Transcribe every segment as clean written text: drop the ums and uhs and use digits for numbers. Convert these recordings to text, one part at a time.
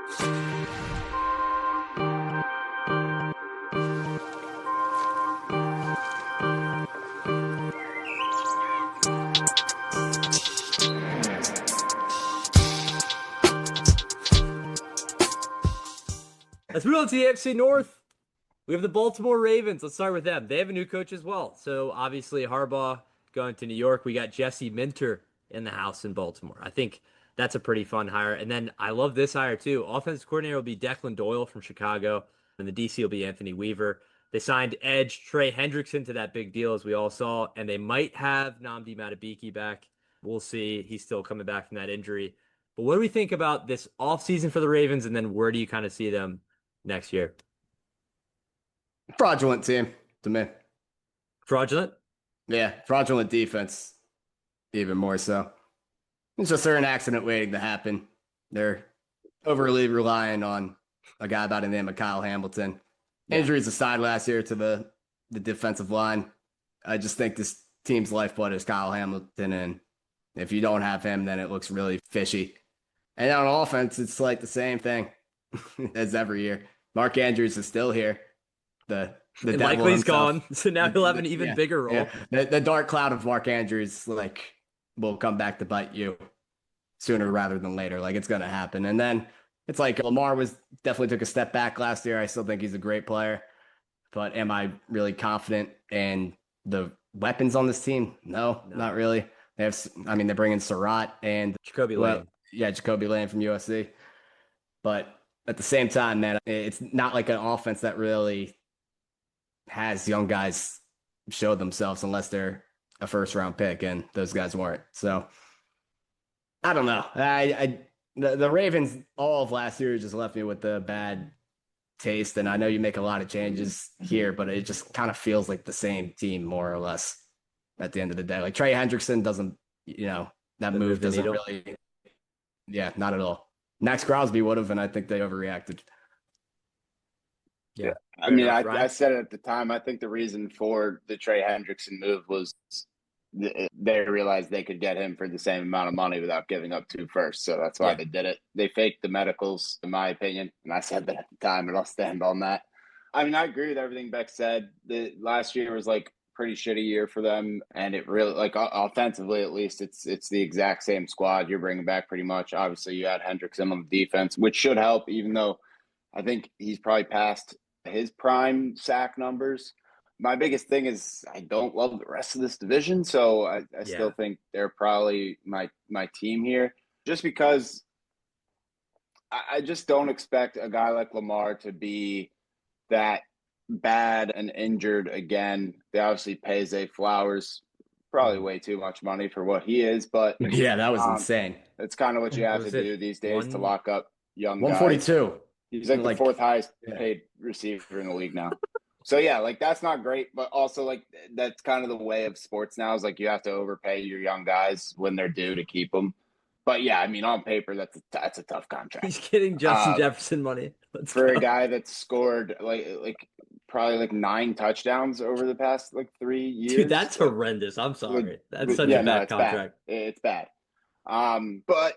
Let's move on to the AFC North. We have the Baltimore Ravens. Let's start with them. They have a new coach as well. So obviously Harbaugh going to New York. We got Jesse Minter in the house in Baltimore. I think that's a pretty fun hire. And then I love this hire too. Offensive coordinator will be Declan Doyle from Chicago, and the DC will be Anthony Weaver. They signed edge Trey Hendrickson to that big deal, as we all saw, and they might have Nnamdi Madubuike back. We'll see. He's still coming back from that injury. But what do we think about this offseason for the Ravens, and then where do you kind of see them next year? Fraudulent team to me. Fraudulent? Yeah, fraudulent defense, even more so. It's just they're an accident waiting to happen. They're overly relying on a guy by the name of Kyle Hamilton. Yeah. Injuries aside last year to the defensive line, I just think this team's lifeblood is Kyle Hamilton, and if you don't have him, then it looks really fishy. And on offense, it's like the same thing as every year. Mark Andrews is still here. The likely he's gone, so now he'll have an even bigger role. Yeah. The dark cloud of Mark Andrews will come back to bite you sooner rather than later. It's going to happen. And then it's like Lamar definitely took a step back last year. I still think he's a great player, but am I really confident in the weapons on this team? No, not really. They're bringing Surratt and Jacoby Lane. Jacoby Lane from USC. But at the same time, man, it's not like an offense that really has young guys show themselves unless they're a first-round pick, and those guys weren't. So I don't know. The Ravens all of last year just left me with a bad taste, and I know you make a lot of changes here, but it just kind of feels like the same team more or less at the end of the day. Like Trey Hendrickson doesn't, that move doesn't really, not at all. Max Crosby would have, and I think they overreacted. Yeah. I said it at the time. I think the reason for the Trey Hendrickson move was they realized they could get him for the same amount of money without giving up 2 firsts. So that's why they did it. They faked the medicals, in my opinion. And I said that at the time, and I'll stand on that. I agree with everything Beck said. The last year was pretty shitty year for them. And it really, offensively, at least, it's the exact same squad you're bringing back pretty much. Obviously, you had Hendrickson on the defense, which should help, even though I think he's probably past his prime sack numbers. My biggest thing is I don't love the rest of this division, so I still think they're probably my team here, just because I just don't expect a guy like Lamar to be that bad and injured again. They obviously pay Zay Flowers probably way too much money for what he is, but yeah, that was insane. It's kind of what you have to do these days to lock up young guys. 142. He's the 4th highest paid receiver in the league now. So that's not great, but also that's kind of the way of sports now is you have to overpay your young guys when they're due to keep them. But on paper that's a tough contract. He's getting Justin Jefferson money. A guy that's scored probably 9 touchdowns over the past 3 years. Dude, that's horrendous. I'm sorry. That's such a bad contract. It's bad. But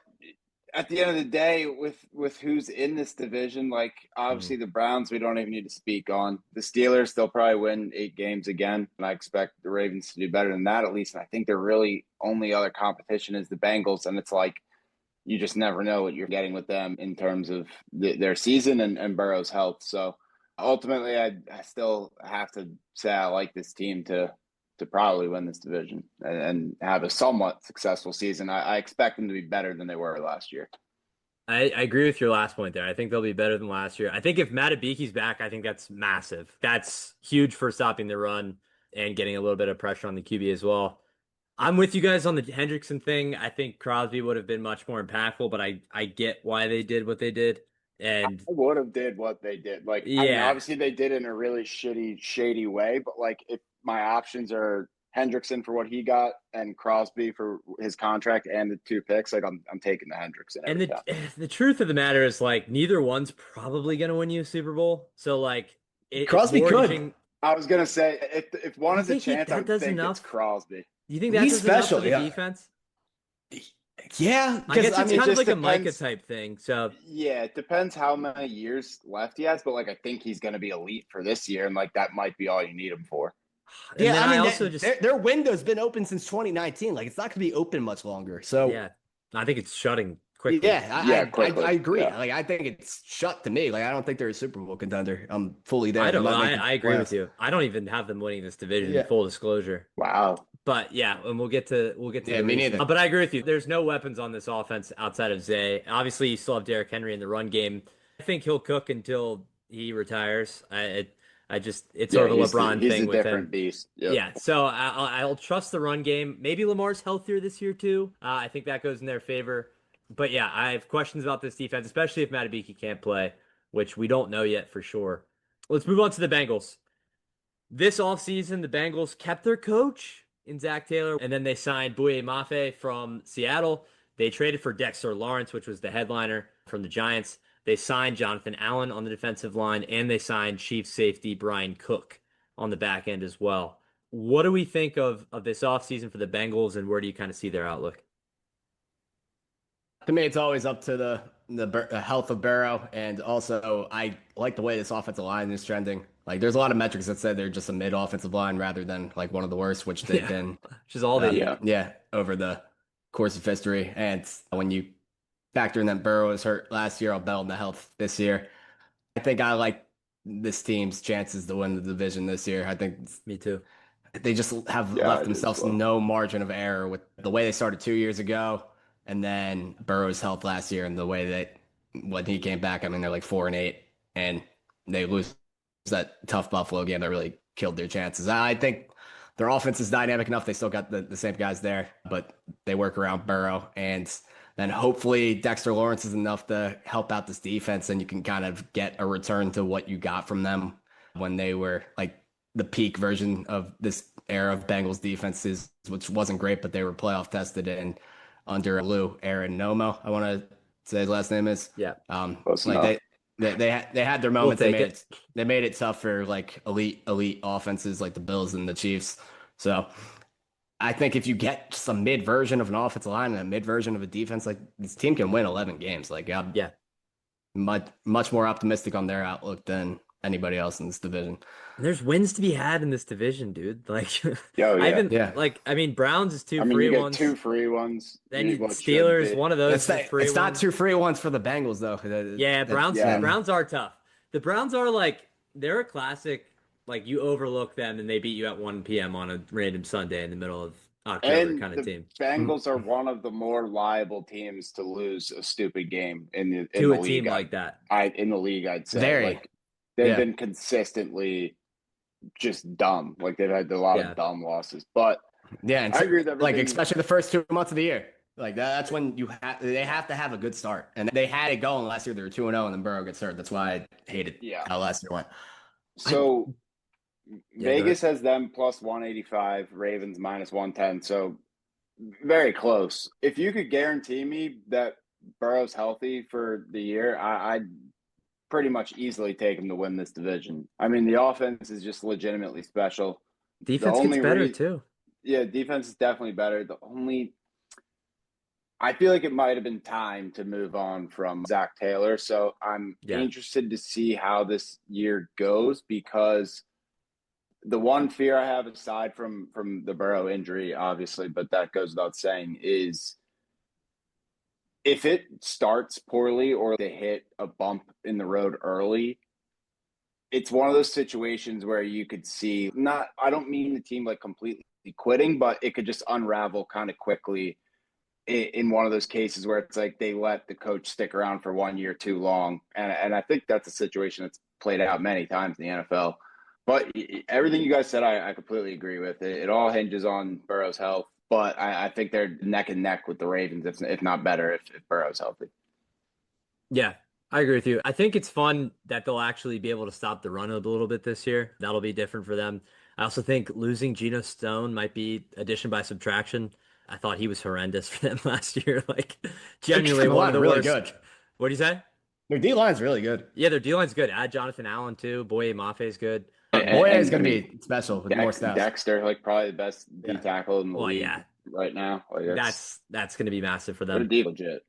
at the end of the day, with who's in this division, obviously the Browns, we don't even need to speak on. The Steelers, they'll probably win 8 games again, and I expect the Ravens to do better than that at least. And I think their really only other competition is the Bengals, and it's you just never know what you're getting with them in terms of their season and Burrow's health. So ultimately, I still have to say I like this team to probably win this division and have a somewhat successful season. I expect them to be better than they were last year. I agree with your last point there. I think they'll be better than last year. I think if Madubuike's back, I think that's massive. That's huge for stopping the run and getting a little bit of pressure on the QB as well. I'm with you guys on the Hendrickson thing. I think Crosby would have been much more impactful, but I get why they did what they did. And I would have did what they did. Obviously they did it in a really shady way, but if my options are Hendrickson for what he got and Crosby for his contract and the 2 picks, I'm taking the Hendrickson. And the truth of the matter is neither one's probably going to win you a Super Bowl. So Crosby could. I was going to say if one is a chance, I think it's Crosby. You think that does enough for the defense? Yeah, I guess because it's I mean, kind of just like a Micah depends. type thing. So Yeah, it depends how many years left he has, but like I think he's going to be elite for this year, and like that might be all you need him for. and yeah, then I I mean also that just their window's been open since 2019. Like it's not going to be open much longer. So yeah, I think it's shutting quickly. yeah, Yeah, I quickly. agree. Yeah. Like I think it's shut to me. Like I don't think they're a Super Bowl contender. I'm fully I there. They don't. might make the I agree with playoffs. you. I don't even have them winning this division. Yeah, Full disclosure. Wow. But yeah, and we'll get to yeah, the me reason. neither. But I agree with you. There's no weapons on this offense outside of Zay. Obviously, you still have Derrick Henry in the run game. I think he'll cook until he retires. I just it's Yeah, sort of a LeBron he's thing a with him. different beast. Yep. Yeah, so I'll trust the run game. Maybe Lamar's healthier this year too. I think that goes in their favor. But yeah, I have questions about this defense, especially if Matabiki can't play, which we don't know yet for sure. Let's move on to the Bengals. This offseason, the Bengals kept their coach in Zach Taylor, and then they signed Bouye Mafe from Seattle. They traded for Dexter Lawrence, which was the headliner from the Giants. They signed Jonathan Allen on the defensive line, and they signed Chiefs safety Brian Cook on the back end as well. What do we think of this offseason for the Bengals, and where do you kind of see their outlook? To me, it's always up to the health of Burrow, and also I like the way this offensive line is trending. Like, there's a lot of metrics that say they're just a mid offensive line rather than like one of the worst, which they've Yeah, been, which is all they need. Yeah. yeah, over the course of history. And when you factor in that Burrow was hurt last year, I'll bet on the health this year. I think I like this team's chances to win the division this year. I think Me too. they just have Yeah, left I do as themselves well. no margin of error with the way they started 2 years ago, and then Burrow's health last year, and the way that when he came back, I mean they're like 4-8, and they lose that tough Buffalo game that really killed their chances. I think their offense is dynamic enough; they still got the same guys there, but they work around Burrow, and then hopefully Dexter Lawrence is enough to help out this defense, and you can kind of get a return to what you got from them when they were like the peak version of this era of Bengals defenses, which wasn't great, but they were playoff tested and under Lou Aaron Nomo, I want to say his last name is. Yeah, Close Like enough. they had their we'll moments. take it. They made it tough for like elite offenses like the Bills and the Chiefs. So I think if you get just a mid version of an offensive line and a mid version of a defense, like this team can win 11 games. Like I'm Yeah. much more optimistic on their outlook than anybody else in this division. There's wins to be had in this division, dude. Like, Oh, I yeah. even Yeah. like. I mean, Browns is two I mean, free you get ones. two free ones. Then What should Steelers, be. one of those is free It's not ones. two free ones for the Bengals though. Yeah, Browns. Yeah. Browns are tough. The Browns are like they're a classic. Like you overlook them and they beat you at 1 p.m. on a random Sunday in the middle of October And kind of the team. Bengals are one of the more liable teams to lose a stupid game in To the a team league. like that. In the league, I'd say Very. like they've Yeah. been consistently just dumb. Like they've had a lot Yeah. of dumb losses. But Yeah, and I agree with like everything. especially the first 2 months of the year. Like that's when they have to have a good start. And they had it going last year. They were 2-0 and then Burrow gets hurt. That's why I hated Yeah. how last year went. So Yeah, go Vegas has them plus 185, Ravens minus 110. So very close. If you could guarantee me that Burrow's healthy for the year, I'd pretty much easily take him to win this division. I mean, the offense is just legitimately special. Defense gets better too. Yeah, defense is definitely better. I feel like it might have been time to move on from Zach Taylor. So I'm Yeah. interested to see how this year goes because the one fear I have aside from the Burrow injury, obviously, but that goes without saying, is if it starts poorly or they hit a bump in the road early, it's one of those situations where you could see I don't mean the team like completely quitting, but it could just unravel kind of quickly in one of those cases where it's like they let the coach stick around for 1 year too long. And I think that's a situation that's played out many times in the NFL. But everything you guys said, I completely agree with. It all hinges on Burrow's health. But I think they're neck and neck with the Ravens, if not better, if Burrow's healthy. Yeah, I agree with you. I think it's fun that they'll actually be able to stop the run a little bit this year. That'll be different for them. I also think losing Geno Stone might be addition by subtraction. I thought he was horrendous for them last year. Like, genuinely one of the really worst. good. What do you say? Their D line's really good. Yeah, their D-line's good. Add Jonathan Allen, too. Boye Mafe's good. Boy is And, going to I mean, be special with more stats. Dexter, like probably the best D tackle in the league. Yeah. right now. Like That's going to be massive for they're them. deep legit.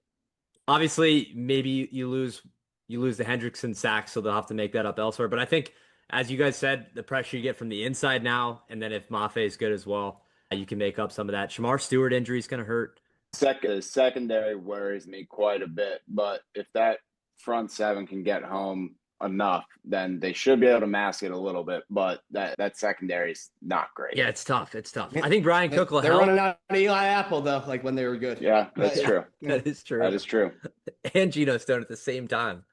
Obviously, maybe you lose the Hendrickson sack, so they'll have to make that up elsewhere. But I think, as you guys said, the pressure you get from the inside now, and then if Mafe is good as well, you can make up some of that. Shamar Stewart injury is going to hurt. Secondary worries me quite a bit, but if that front seven can get home enough, then they should be able to mask it a little bit. But that secondary is not great. Yeah, it's tough. It's tough. I think Brian Cook will They're help. running out of Eli Apple though, like when they were good. Yeah, that's true. That is true. That is true. And Geno Stone at the same time.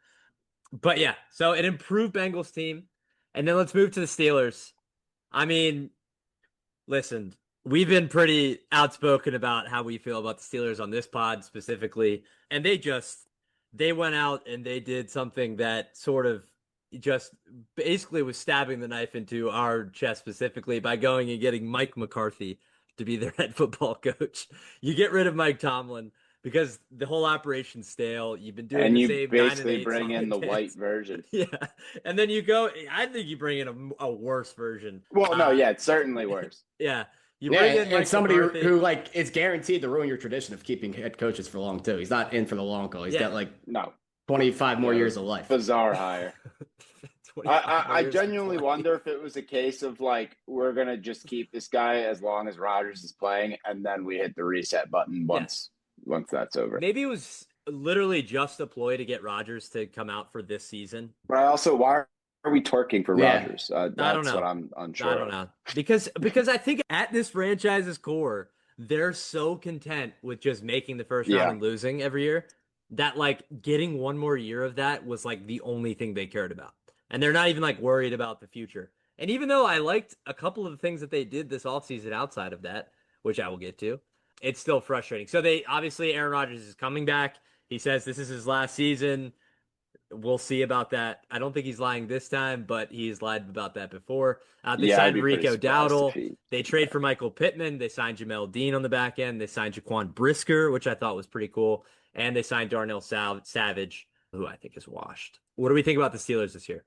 But yeah, so an improved Bengals team. And then let's move to the Steelers. I mean, listen, we've been pretty outspoken about how we feel about the Steelers on this pod specifically. And they went out and they did something that sort of just basically was stabbing the knife into our chest specifically by going and getting Mike McCarthy to be their head football coach. You get rid of Mike Tomlin because the whole operation's stale. You've been doing and the you same basically 9-8 bring in the Hits. white version. Yeah, and then you go. I think you bring in a worse version. Well, no, yeah, it's certainly worse. Yeah, you bring in Mike and somebody McCarthy. who like is guaranteed to ruin your tradition of keeping head coaches for long too. He's not in for the long haul. He's got like 25 more years of life. Bizarre hire. 25 I years genuinely of wonder if it was a case of like we're gonna just keep this guy as long as Rodgers is playing, and then we hit the reset button once that's over. Maybe it was literally just a ploy to get Rodgers to come out for this season. But why are we twerking for Rodgers? I don't know. What I'm unsure. I don't know because I think at this franchise's core, they're so content with just making the first round and losing every year that like getting one more year of that was like the only thing they cared about. And they're not even like worried about the future. And even though I liked a couple of the things that they did this offseason outside of that, which I will get to, it's still frustrating. So Aaron Rodgers is coming back. He says this is his last season. We'll see about that. I don't think he's lying this time, but he's lied about that before. They signed Rico Dowdle. They trade for Michael Pittman. They signed Jamel Dean on the back end. They signed Jaquan Brisker, which I thought was pretty cool. And they signed Darnell Savage, who I think is washed. What do we think about the Steelers this year?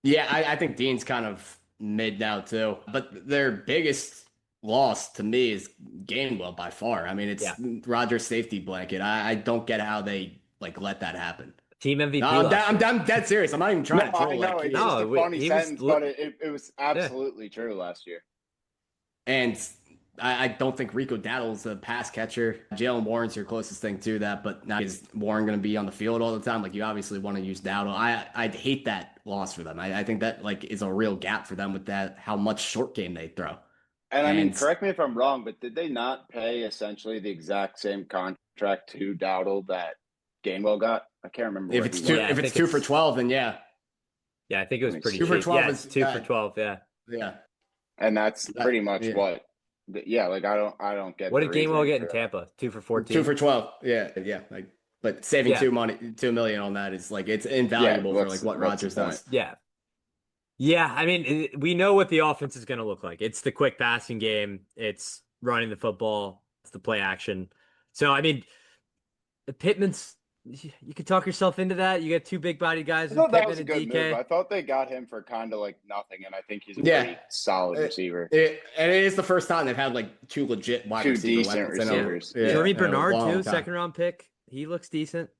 Yeah, I think Dean's kind of mid now too. But their biggest loss to me is Gainwell by far. I mean, it's Rodgers' safety blanket. I don't get how they like let that happen. Team MVP. No, I'm dead serious. I'm not even trying to troll. I know, like, it's just a funny sentence, but it was absolutely true last year. And I don't think Rico Dowdle's a pass catcher. Jalen Warren's your closest thing to that, but now is Warren going to be on the field all the time? Like, you obviously want to use Dowdle. I'd hate that loss for them. I think that like is a real gap for them with that, how much short game they throw. And I mean, correct me if I'm wrong, but did they not pay essentially the exact same contract to Dowdle that Gainwell got? I can't remember. If it's two for 12, then yeah. Yeah, I think it was pretty. 2 for 12. Yeah, it's 2 for 12. Yeah. Yeah. And that's pretty much what. Yeah, like I don't get. What did Gainwell get in Tampa? 2 for 14. 2 for 12. Yeah. Like, but saving $2 million on that is like it's invaluable for like what Rodgers does. Yeah. I mean, we know what the offense is going to look like. It's the quick passing game. It's running the football. It's the play action. So I mean, Pittman's. You could talk yourself into that. You got two big-bodied guys. I thought that was a good move. I thought they got him for kind of like nothing, and I think he's a pretty solid receiver. And it is the first time they've had like two legit wide decent receivers. Jeremy Bernard too, second-round pick. He looks decent.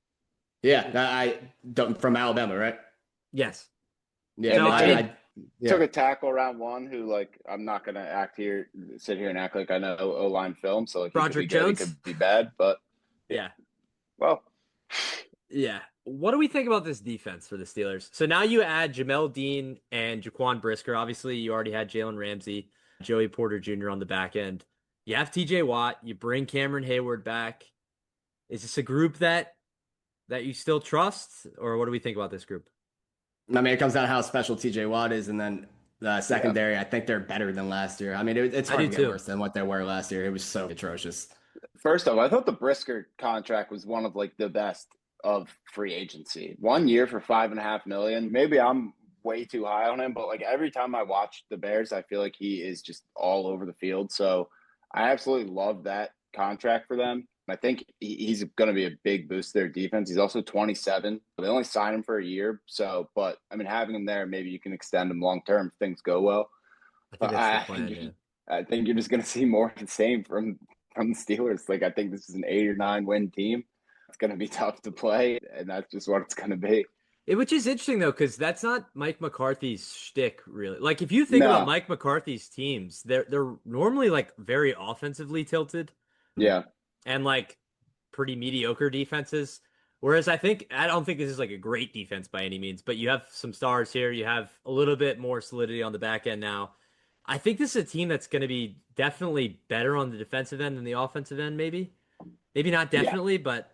Yeah, I from Alabama, right? Yes. Yeah, no, I took a tackle round one. Who like I'm not gonna sit here and act like I know O-line film. So like Roderick Jones could be bad, but well. Yeah. What do we think about this defense for the Steelers? So now you add Jamel Dean and Jaquan Brisker. Obviously, you already had Jalen Ramsey, Joey Porter Jr. on the back end. You have TJ Watt. You bring Cameron Hayward back. Is this a group that you still trust? Or what do we think about this group? I mean, it comes down to how special TJ Watt is. And then the secondary, I think they're better than last year. I mean, it's hard to get worse than what they were last year. It was so atrocious. First off, I thought the Brisker contract was one of like the best of free agency. 1 year for $5.5 million. Maybe I'm way too high on him, but like every time I watch the Bears, I feel like he is just all over the field. So I absolutely love that contract for them. I think he's going to be a big boost to their defense. He's also 27. They only signed him for a year. So, but I mean, having him there, maybe you can extend him long term if things go well. I think that's the plan, I think you're just going to see more of the same from the Steelers. Like I think this is an 8 or 9 win team. It's going to be tough to play, and that's just what it's going to be. Which is interesting though, because that's not Mike McCarthy's shtick, really. Like if you think about No. Mike McCarthy's teams, they're normally like very offensively tilted Yeah. and like pretty mediocre defenses. Whereas I don't think this is like a great defense by any means, but you have some stars here. You have a little bit more solidity on the back end now. I think this is a team that's going to be definitely better on the defensive end than the offensive end, maybe. Maybe not Yeah. definitely, but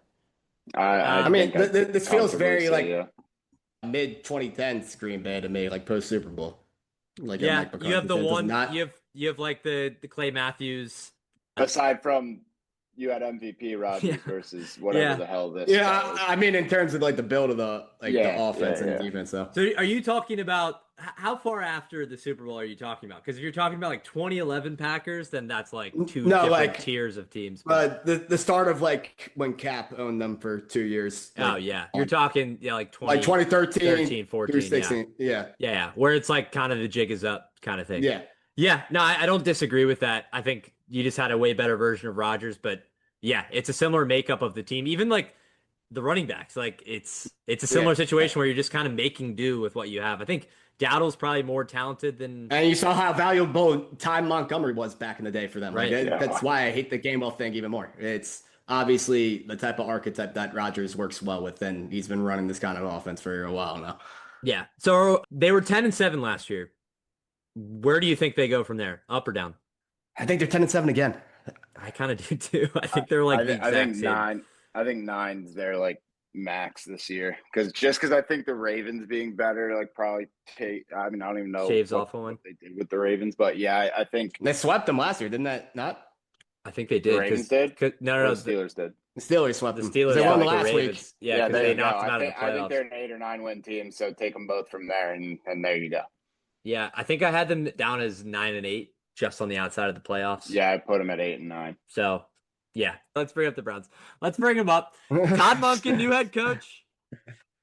I mean, think this feels very like yeah. mid 2010s Green Bay to me, like post Super Bowl. Like yeah, Mike McCarthy you have the said, does one not. you have like the Clay Matthews. Aside from you had MVP Rodgers Yeah. versus whatever Yeah. the hell this. Yeah, is. I mean, in terms of like the build of the Yeah, the offense yeah, and yeah. defense, though. So are you talking about how far after the Super Bowl are you talking about? Because if you're talking about like 2011 Packers, then that's like two No, different like- tiers of teams. But the start of like when Cap owned them for 2 years. Oh Like, yeah, you're talking like 20, like 2013, 13, 14, through 16. Yeah. yeah, where it's like kind of the jig is up kind of thing. Yeah. Yeah, no, I don't disagree with that. I think you just had a way better version of Rodgers, but yeah, it's a similar makeup of the team. Even like the running backs, like it's a similar situation where you're just kind of making do with what you have. I think Dowdle's probably more talented than And you saw how valuable Ty Montgomery was back in the day for them. Like, Right. That's why I hate the Gainwell thing even more. It's obviously the type of archetype that Rodgers works well with, and he's been running this kind of offense for a while now. yeah. So they were 10-7 last year. Where do you think they go from there? Up or down? I think they're 10-7 again. I kind of do too. I think they're like the I exact think same. 9. I think 9's their like max this year because I think the Ravens being better like probably take. I mean I don't even know Shaves off on one. what they did with the Ravens, but yeah, I think They swept them last year, didn't that not? I think they the did. Ravens did. No, The Steelers did. The Steelers swept the them. Steelers. They won like last the week. Ravens. Yeah, because there they you go. knocked them out I think of the playoffs. they're an 8 or 9 win team, so take them both from there, and there you go. Yeah, I think I had them down as 9-8, just on the outside of the playoffs. Yeah, I put them at 8 and 9. So, yeah, let's bring up the Browns. Let's bring them up. Todd Monken, new head coach,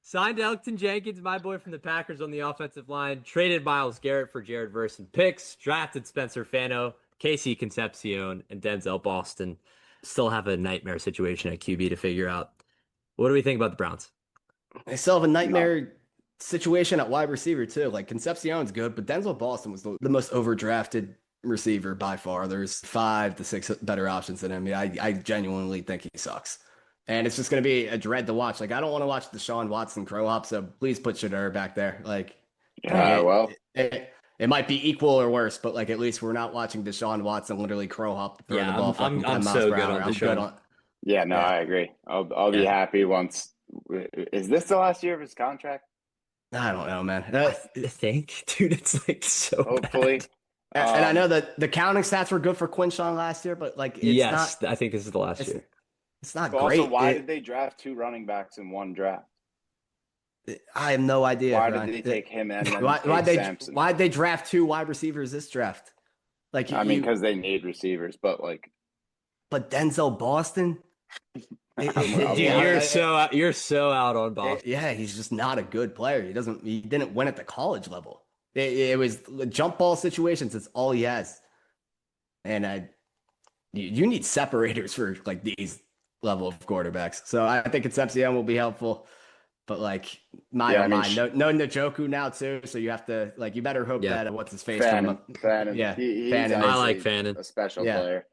signed Elgton Jenkins, my boy from the Packers, on the offensive line. Traded Myles Garrett for Jared Verse and picks. Drafted Spencer Fano, Casey Concepcion, and Denzel Boston. Still have a nightmare situation at QB to figure out. What do we think about the Browns? They still have a nightmare situation at wide receiver too. Like Concepcion's good, but Denzel Boston was the most overdrafted receiver by far. There's 5 to 6 better options than him. Yeah, I genuinely think he sucks. And it's just going to be a dread to watch. Like, I don't want to watch Deshaun Watson crow hop, so please put Shedeur back there. Like, it might be equal or worse, but like at least we're not watching Deshaun Watson literally crow hop throw the ball. I'm 10 miles so per good hour. on I'm Deshaun. good on. Yeah, no, Yeah. I agree. I'll be happy once. Is this the last year of his contract? I don't know, man. I think, dude, it's like so Hopefully. bad. And I know that the counting stats were good for Quinshawn last year, but like, it's Yes, not. I think this is the last It's- year. It's not But great. also, why did they draft 2 running backs in one draft? I have no idea. Why Ryan. did they take him and then Why'd they draft 2 wide receivers this draft? Like, I mean, because they need receivers, but like, but Denzel Boston. Dude, Dude, you're so out on Boston. Yeah, he's just not a good player. He didn't win at the college level. It was jump ball situations. It's all he has. And you need separators for like these level of quarterbacks. So I think Concepcion will be helpful. But like no Njoku now too. So you have to like you better hope that what's his face Fannin. Yeah, He's Fannin. I like Fannin. a special Yeah. player.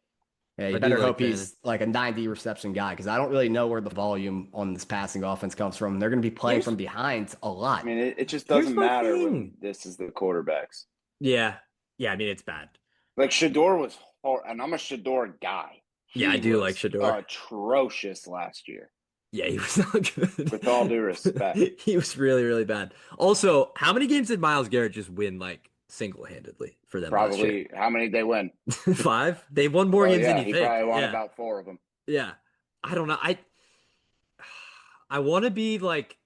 Yeah, you I do better like hope Fannin. he's like a 90 reception guy because I don't really know where the volume on this passing offense comes from. They're going to be playing from behind a lot. I mean, it just Here's doesn't my matter when thing. this is the quarterbacks. Yeah. I mean, it's bad. Like Shedeur was, and I'm a Shedeur guy. Yeah, I He do was like Shedeur. Atrocious last year. Yeah, he was not good. With all due respect. He was really, really bad. Also, how many games did Myles Garrett just win like single-handedly for them last year? Probably, how many did they win? 5? They've won more games than you he think. probably won Yeah. about 4 of them. Yeah. I don't know. I want to be like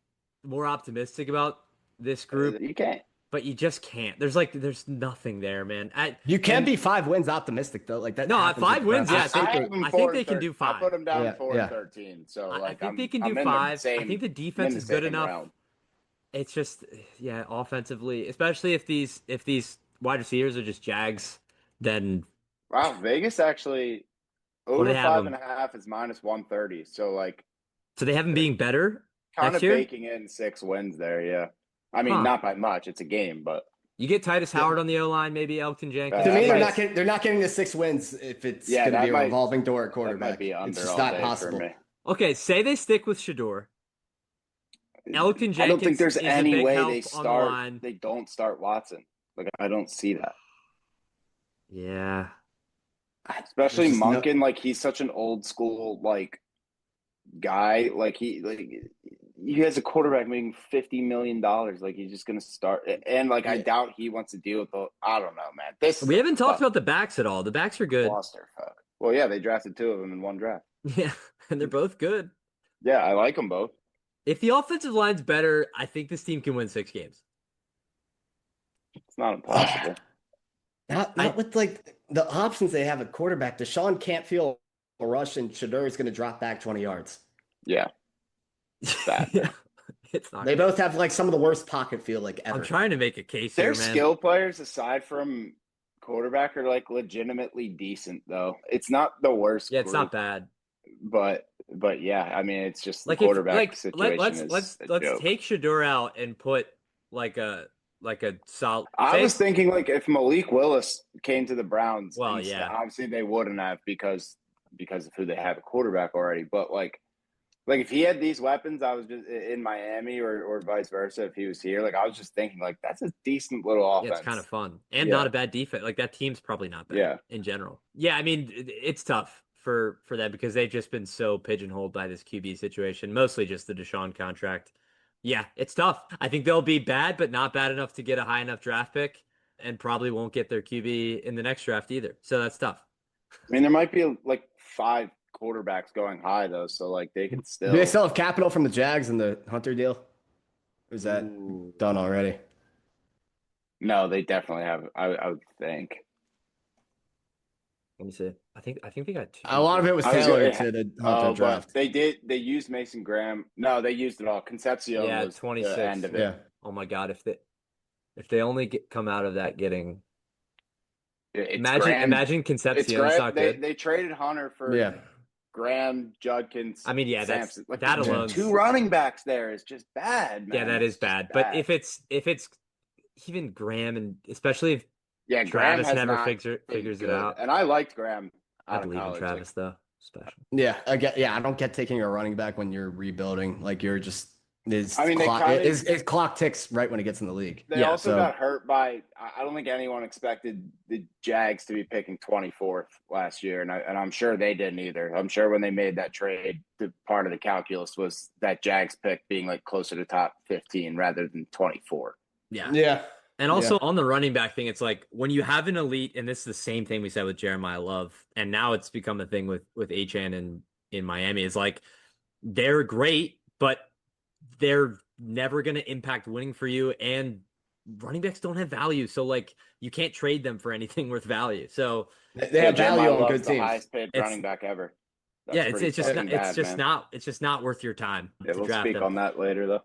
more optimistic about this group, You can't. but you just can't. There's nothing there, man. You can be 5 wins optimistic though. Like that. No, happens 5 with wins, Browns. yeah, I have them I 4 think and they can 13. do 5. I put them down Yeah, 4 yeah. and 13. So I like, think they can I'm do in the 5. I same- think the I'm in defense the is good same enough. realm. It's just, offensively, especially if these wide receivers are just Jags, then Wow, Vegas actually What do over they have five them? and a half is -130. So like So they have them they're being better kind next of year? baking in 6 wins there. Yeah, I mean Huh. not by much. It's a game, but You get Titus Yeah. Howard on the O-line, maybe Elton Jenkins. To that me, Maybe might they're not getting the 6 wins if it's yeah going to be that a might revolving door at that might quarterback. be It's under just all not day for possible. me. Okay, say they stick with Shedeur. Elton I don't think Jenkins there's is a any big way help on the line. they don't start Watson. Like I don't see that. Yeah. There's Especially just no. Monken, like he's such an old school like guy. Like he has a quarterback making $50 million. Like he's just gonna start, and like I Yeah. doubt he wants to deal with the. I don't know, man. This is We a haven't talked fucking about the backs at all. The backs are good. clusterfuck. Well, yeah, they drafted 2 of them in one draft. Yeah, and they're both good. Yeah, I like them both. If the offensive line's better, I think this team can win 6 games. It's not impossible. Not with like the options they have at quarterback. Deshaun can't feel a rush, and Shedeur is going to drop back 20 yards. Yeah, bad. Yeah, it's not They good. both have like some of the worst pocket feel like ever. I'm trying to make a case Their here, man. skill players, aside from quarterback, are like legitimately decent. Though it's not the worst. Yeah, it's not group, bad. but yeah, I mean, it's just the Like if quarterback situation let's is a joke. take Shedeur out and put like a solid. I was thinking like if Malik Willis came to the Browns, Well, instead, yeah. obviously they wouldn't have because of who they have a quarterback already. But like if he had these weapons, I was just in Miami or vice versa. If he was here, like I was just thinking like that's a decent little Yeah, offense. it's kind of fun and Yeah. not a bad defense. Like that team's probably not bad Yeah. in general. Yeah, I mean it's tough for them because they've just been so pigeonholed by this QB situation, mostly just the Deshaun contract. Yeah, it's tough. I think they'll be bad, but not bad enough to get a high enough draft pick, and probably won't get their QB in the next draft either. So that's tough. I mean, there might be like 5 quarterbacks going high though, so like they could still. Do they still have capital from the Jags and the Hunter deal? Or is that Ooh. done already? No, they definitely have. I would think. Let me see. I think they got 2. A lot of it was I was tailored gonna- to the Hunter draft. But they used Mason Graham. No, they used it all. Concepcion Yeah, was 26. the end of it. Yeah. Oh my God, if they only come out of that getting It's imagine It's Concepcion's Graham. not good. They traded Hunter for Yeah. Graham, Judkins. I mean, yeah, that's Sampson. Like that the alone. 2 running backs there is just bad, man. Yeah, that is It's just bad. But if it's even Graham, and especially if yeah, Graham Travis has never not figures been it good. out, And I liked Graham. I out of believe in college. Travis though, special. Yeah, I don't get taking a running back when you're rebuilding. Like you're just his I mean, they clock, kinda- his clock ticks right when it gets in the league. They Yeah, also so- got hurt by. I don't think anyone expected the Jags to be picking 24th last year, and I'm sure they didn't either. I'm sure when they made that trade, the part of the calculus was that Jags pick being like closer to top 15 rather than 24. Yeah. Yeah. And also on the running back thing, it's like when you have an elite, and this is the same thing we said with Jeremiah Love, and now it's become a thing with HN in Miami, is like they're great, but they're never going to impact winning for you, and running backs don't have value, so like you can't trade them for anything worth value. So They have value Jeremiah on Love's good the teams. highest paid It's- running back ever. That's yeah, pretty it's just fucking not, bad, man. it's just not worth your time Yeah, to we'll draft speak them. on that later though.